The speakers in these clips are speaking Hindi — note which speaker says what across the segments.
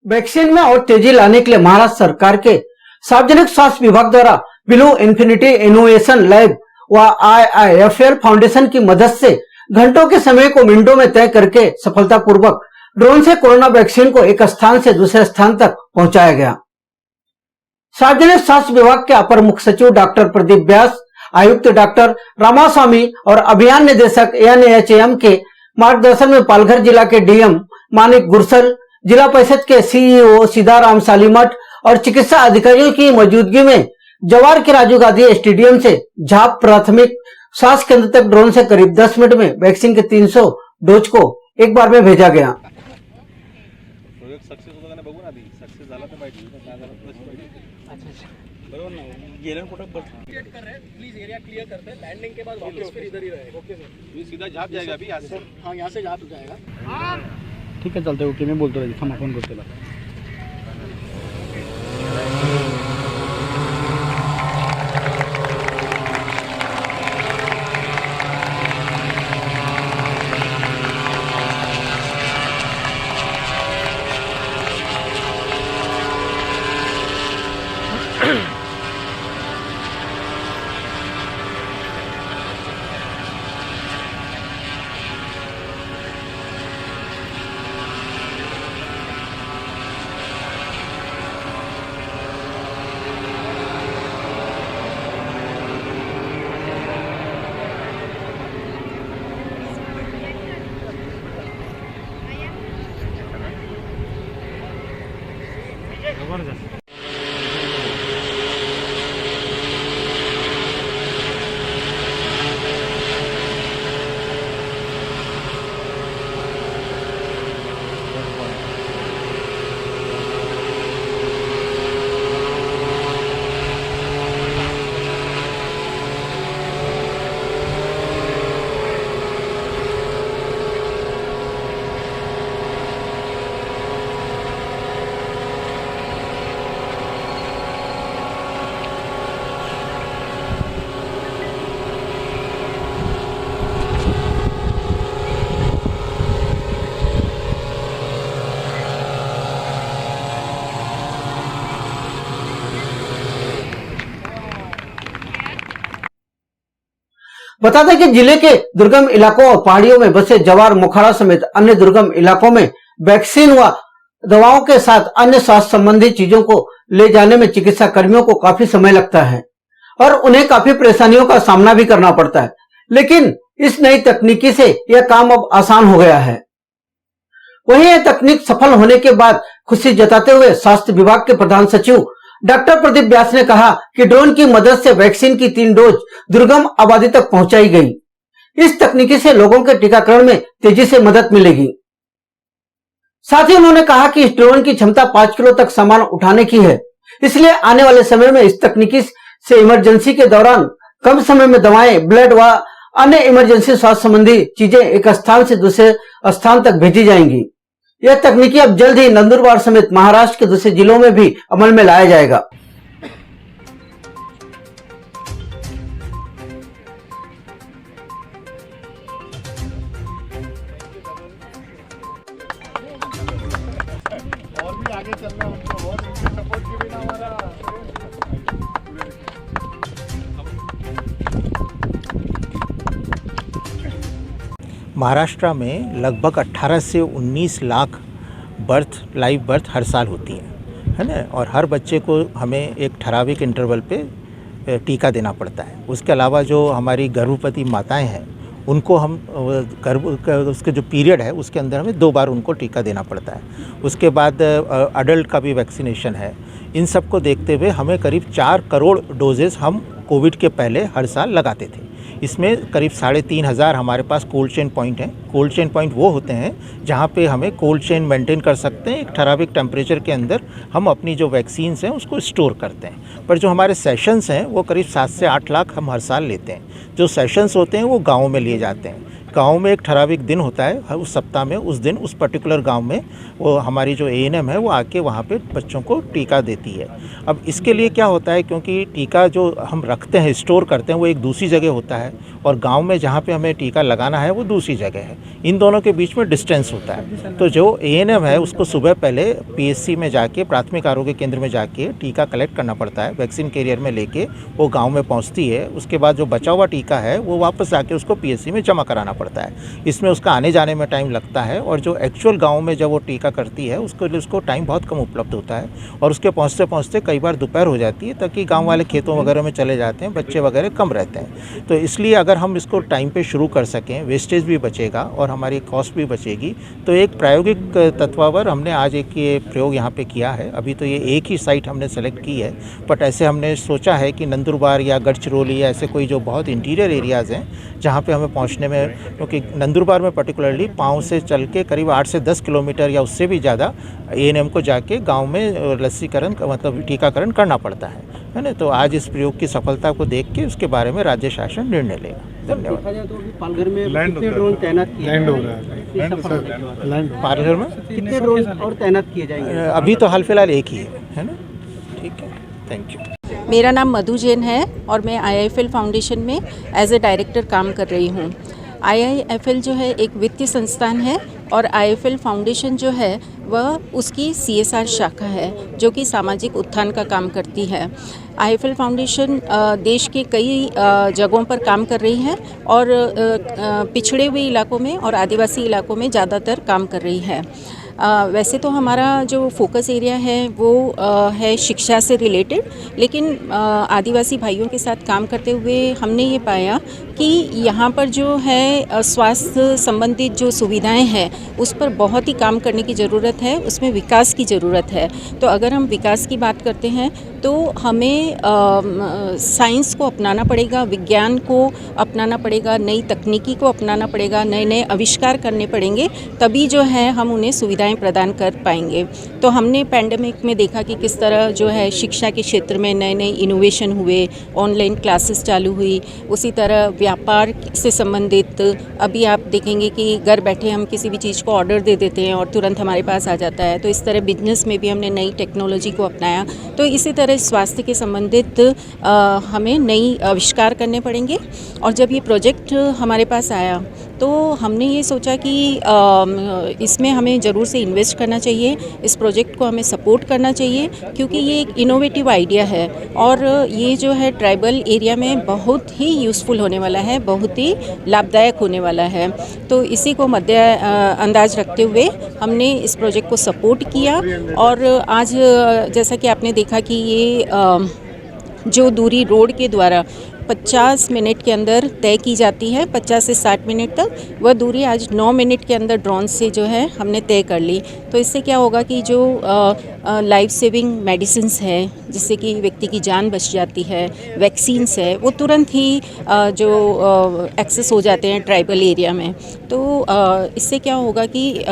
Speaker 1: वैक्सीन में और तेजी लाने के लिए महाराष्ट्र सरकार के सार्वजनिक स्वास्थ्य विभाग द्वारा ब्लू इन्फिनिटी इनोवेशन लैब व IIFL फाउंडेशन की मदद से घंटों के समय को मिनटों में तय करके सफलतापूर्वक ड्रोन से कोरोना वैक्सीन को एक स्थान से दूसरे स्थान तक पहुंचाया गया। सार्वजनिक स्वास्थ्य विभाग के अपर मुख्य सचिव डॉक्टर प्रदीप व्यास, आयुक्त डॉक्टर रामास्वामी और अभियान निदेशक NHM के मार्गदर्शन में पालघर जिला के DM मानिक गुरसल, जिला परिषद के CEO सीताराम सालीमठ और चिकित्सा अधिकारियों की मौजूदगी में जवार के राजीव गांधी स्टेडियम से झाप प्राथमिक स्वास्थ्य केंद्र तक ड्रोन से करीब 10 मिनट में वैक्सीन के 300 डोज को एक बार में भेजा गया।
Speaker 2: प्लीज एरिया क्लियर करते हैं, लैंडिंग के बाद वापस फिर इधर ही रहेगा। ओके सर, ये सीधा झाप जाएगा अभी यहाँ से। हाँ, यहाँ से झाप जाएगा।
Speaker 3: ठीक है, चलते ओके। मैं बोलते रहिए, हम फोन करते रहा।
Speaker 1: बता दें कि जिले के दुर्गम इलाकों और पहाड़ियों में बसे जवार, मोखाड़ा समेत अन्य दुर्गम इलाकों में वैक्सीन व दवाओं के साथ अन्य स्वास्थ्य संबंधी चीजों को ले जाने में चिकित्सा कर्मियों को काफी समय लगता है और उन्हें काफी परेशानियों का सामना भी करना पड़ता है, लेकिन इस नई तकनीकी से यह काम अब आसान हो गया है। वहीं यह तकनीक सफल होने के बाद खुशी जताते हुए स्वास्थ्य विभाग के प्रधान सचिव डॉक्टर प्रदीप व्यास ने कहा कि ड्रोन की मदद से वैक्सीन की 3 डोज दुर्गम आबादी तक पहुंचाई गई। इस तकनीकी से लोगों के टीकाकरण में तेजी से मदद मिलेगी। साथ ही उन्होंने कहा कि इस ड्रोन की क्षमता 5 किलो तक सामान उठाने की है, इसलिए आने वाले समय में इस तकनीकी से इमरजेंसी के दौरान कम समय में दवाएं, ब्लड व अन्य इमरजेंसी स्वास्थ्य संबंधी चीजें एक स्थान से दूसरे स्थान तक भेजी जाएंगी। यह तकनीकी अब जल्द ही नंदुरबार समेत महाराष्ट्र के दूसरे जिलों में भी अमल में लाया जाएगा।
Speaker 2: और भी आगे चलना हमको, और उनके सपोर्ट के बिना हमारा
Speaker 4: महाराष्ट्र में लगभग 18 से 19 लाख लाइव बर्थ हर साल होती है ना, और हर बच्चे को हमें एक ठराविक इंटरवल पे टीका देना पड़ता है। उसके अलावा जो हमारी गर्भवती माताएं हैं उनको हम उसके जो पीरियड है उसके अंदर हमें 2 बार उनको टीका देना पड़ता है। उसके बाद अडल्ट का भी वैक्सीनेशन है। इन सब को देखते हुए हमें करीब 4 करोड़ डोजेस हम कोविड के पहले हर साल लगाते थे। इसमें करीब 3,500 हमारे पास कोल्ड चेन पॉइंट हैं। कोल्ड चेन पॉइंट वो होते हैं जहाँ पे हमें कोल्ड चेन मेंटेन कर सकते हैं, एक ठराविक टेम्परेचर के अंदर हम अपनी जो वैक्सीन्स हैं उसको स्टोर करते हैं। पर जो हमारे सेशंस हैं वो करीब 7 से 8 लाख हम हर साल लेते हैं। जो सेशंस होते हैं वो गाँव में लिए जाते हैं, गांव में एक ठराविक दिन होता है हर उस सप्ताह में, उस दिन उस पर्टिकुलर गांव में वो हमारी जो एएनएम है वो आके वहाँ पे बच्चों को टीका देती है। अब इसके लिए क्या होता है, क्योंकि टीका जो हम रखते हैं, स्टोर करते हैं, वो एक दूसरी जगह होता है और गांव में जहाँ पे हमें टीका लगाना है वो दूसरी जगह है। इन दोनों के बीच में डिस्टेंस होता है। तो जो एएनएम है उसको सुबह पहले पीएचसी में जाके, प्राथमिक आरोग्य केंद्र में जाके टीका कलेक्ट करना पड़ता है, वैक्सीन कैरियर में लेके वो गाँव में पहुँचती है। उसके बाद जो बचा हुआ टीका है वो वापस जाके उसको पीएचसी में जमा कराना पड़ता है। इसमें उसका आने जाने में टाइम लगता है और जो एक्चुअल गांव में जब वो टीका करती है उसके लिए उसको टाइम बहुत कम उपलब्ध होता है और उसके पहुंचते पहुंचते कई बार दोपहर हो जाती है, ताकि गांव वाले खेतों वगैरह में चले जाते हैं, बच्चे वगैरह कम रहते हैं। तो इसलिए अगर हम इसको टाइम पे शुरू कर सकें, वेस्टेज भी बचेगा और हमारी कॉस्ट भी बचेगी। तो एक प्रायोगिक तत्वावर हमने आज एक ये प्रयोग यहाँ पे किया है। अभी तो ये एक ही साइट हमने सेलेक्ट की है, बट ऐसे हमने सोचा है कि नंदुरबार या गढ़चिरौली या ऐसे कोई जो बहुत इंटीरियर एरियाज़ हैं जहाँ पे हमें पहुँचने में, क्योंकि नंदुरबार में पर्टिकुलरली पाँव से चल के करीब 8 से 10 किलोमीटर या उससे भी ज़्यादा एएनएम को जाके गांव में लसीकरण मतलब टीकाकरण करना पड़ता है ना। तो आज इस प्रयोग की सफलता को देख के उसके बारे में राज्य शासन निर्णय लेगा। धन्यवाद।
Speaker 2: देखा जाए तो अभी पालघर में कितने ड्रोन तैनात किए
Speaker 3: लैंड हो रहा है।
Speaker 4: पालघर में
Speaker 2: कितने ड्रोन और तैनात किए जाएंगे?
Speaker 4: अभी तो हाल फिलहाल एक ही है ना। ठीक है, थैंक यू।
Speaker 5: मेरा नाम मधु जैन है और मैं IIFL फाउंडेशन में एज ए डायरेक्टर काम कर रही हूँ। IIFL जो है एक वित्तीय संस्थान है और IIFL फाउंडेशन जो है वह उसकी CSR शाखा है जो कि सामाजिक उत्थान का काम करती है। IIFL फाउंडेशन देश के कई जगहों पर काम कर रही है और पिछड़े हुए इलाकों में और आदिवासी इलाकों में ज़्यादातर काम कर रही है। वैसे तो हमारा जो फोकस एरिया है वो है शिक्षा से रिलेटेड, लेकिन आदिवासी भाइयों के साथ काम करते हुए हमने ये पाया कि यहाँ पर जो है स्वास्थ्य संबंधित जो सुविधाएं हैं उस पर बहुत ही काम करने की ज़रूरत है, उसमें विकास की ज़रूरत है। तो अगर हम विकास की बात करते हैं तो हमें साइंस को अपनाना पड़ेगा, विज्ञान को अपनाना पड़ेगा, नई तकनीकी को अपनाना पड़ेगा, नए नए आविष्कार करने पड़ेंगे, तभी जो है हम उन्हें सुविधाएं प्रदान कर पाएंगे। तो हमने पैंडेमिक में देखा कि किस तरह जो है शिक्षा के क्षेत्र में नए नए इनोवेशन हुए, ऑनलाइन क्लासेस चालू हुई। उसी तरह व्यापार से संबंधित अभी आप देखेंगे कि घर बैठे हम किसी भी चीज़ को ऑर्डर दे देते हैं और तुरंत हमारे पास आ जाता है। तो इस तरह बिजनेस में भी हमने नई टेक्नोलॉजी को अपनाया। तो इसी तरह स्वास्थ्य के संबंधित हमें नई आविष्कार करने पड़ेंगे। और जब ये प्रोजेक्ट हमारे पास आया तो हमने ये सोचा कि इसमें हमें ज़रूर से इन्वेस्ट करना चाहिए, इस प्रोजेक्ट को हमें सपोर्ट करना चाहिए, क्योंकि ये एक इनोवेटिव आइडिया है और ये जो है ट्राइबल एरिया में बहुत ही यूज़फुल होने वाला है, बहुत ही लाभदायक होने वाला है। तो इसी को मद्देनज़र रखते हुए हमने इस प्रोजेक्ट को सपोर्ट किया। और आज जैसा कि आपने देखा कि ये जो दूरी रोड के द्वारा 50 मिनट के अंदर तय की जाती है, 50 से 60 मिनट तक, वह दूरी आज 9 मिनट के अंदर ड्रोन से जो है हमने तय कर ली। तो इससे क्या होगा कि जो लाइफ सेविंग मेडिसिन्स है जिससे कि व्यक्ति की जान बच जाती है, वैक्सीन्स है, वो तुरंत ही जो एक्सेस हो जाते हैं ट्राइबल एरिया में। तो इससे क्या होगा कि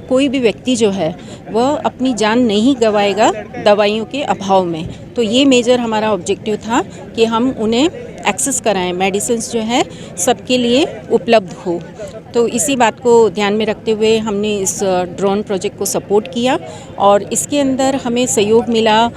Speaker 5: कोई भी व्यक्ति जो है वह अपनी जान नहीं गंवाएगा दवाइयों के अभाव में। तो ये मेजर हमारा ऑब्जेक्टिव था कि हम उन्हें एक्सेस कराएं, मेडिसिन्स जो है सबके लिए उपलब्ध हो। तो इसी बात को ध्यान में रखते हुए हमने इस ड्रोन प्रोजेक्ट को सपोर्ट किया और इसके अंदर हमें सहयोग मिला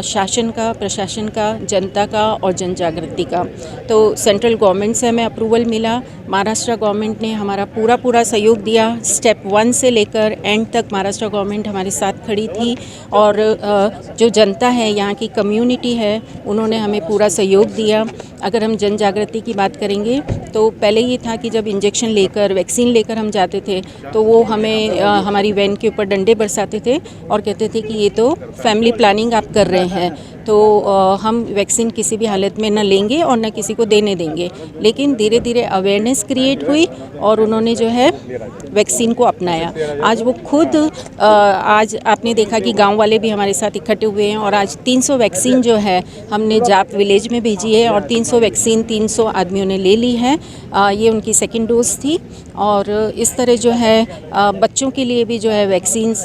Speaker 5: शासन का, प्रशासन का, जनता का और जन जागृति का। तो सेंट्रल गवर्नमेंट से हमें अप्रूवल मिला, महाराष्ट्र गवर्नमेंट ने हमारा पूरा सहयोग दिया। स्टेप 1 से लेकर एंड तक महाराष्ट्र गवर्नमेंट हमारे साथ खड़ी थी और जो जनता है, यहाँ की कम्युनिटी है, उन्होंने हमें पूरा सहयोग दिया। अगर हम जन जागृति की बात करेंगे तो पहले ये था कि जब इंजेक्शन लेकर, वैक्सीन लेकर हम जाते थे तो वो हमें हमारी वैन के ऊपर डंडे बरसाते थे और कहते थे कि ये तो फैमिली प्लानिंग आप कर रहे हैं, तो हम वैक्सीन किसी भी हालत में न लेंगे और न किसी को देने देंगे। लेकिन धीरे धीरे अवेयरनेस क्रिएट हुई और उन्होंने जो है वैक्सीन को अपनाया। आज वो खुद आज आपने देखा कि गांव वाले भी हमारे साथ इकट्ठे हुए हैं और आज 300 वैक्सीन जो है हमने जाप विलेज में भेजी है और 300 वैक्सीन 300 आदमियों ने ले ली है। ये उनकी सेकेंड डोज थी। और इस तरह जो है बच्चों के लिए भी जो है वैक्सीन्स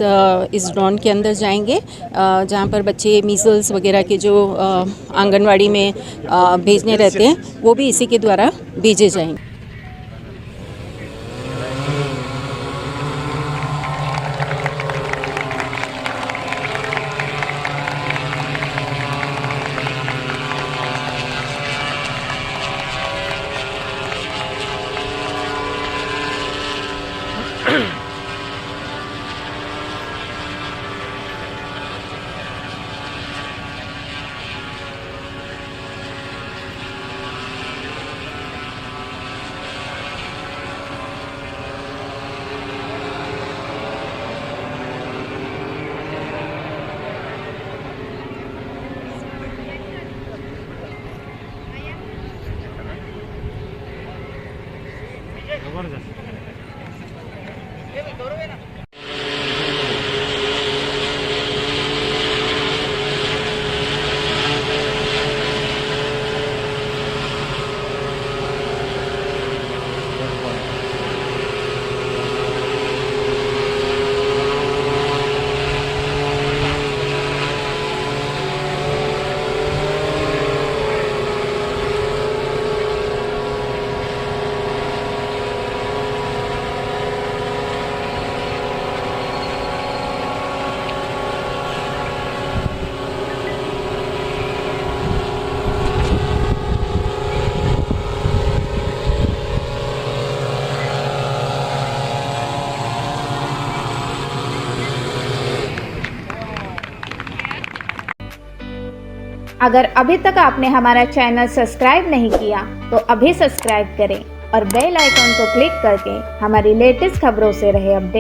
Speaker 5: इस ड्रोन के अंदर जाएंगे, जहाँ पर बच्चे मीज़ल्स वगैरह के जो आंगनवाड़ी में भेजने रहते हैं वो भी इसी के द्वारा भेजे जाएंगे।
Speaker 6: अगर अभी तक आपने हमारा चैनल सब्सक्राइब नहीं किया तो अभी सब्सक्राइब करें और बेल आइकॉन को क्लिक करके हमारी लेटेस्ट खबरों से रहे अपडेट।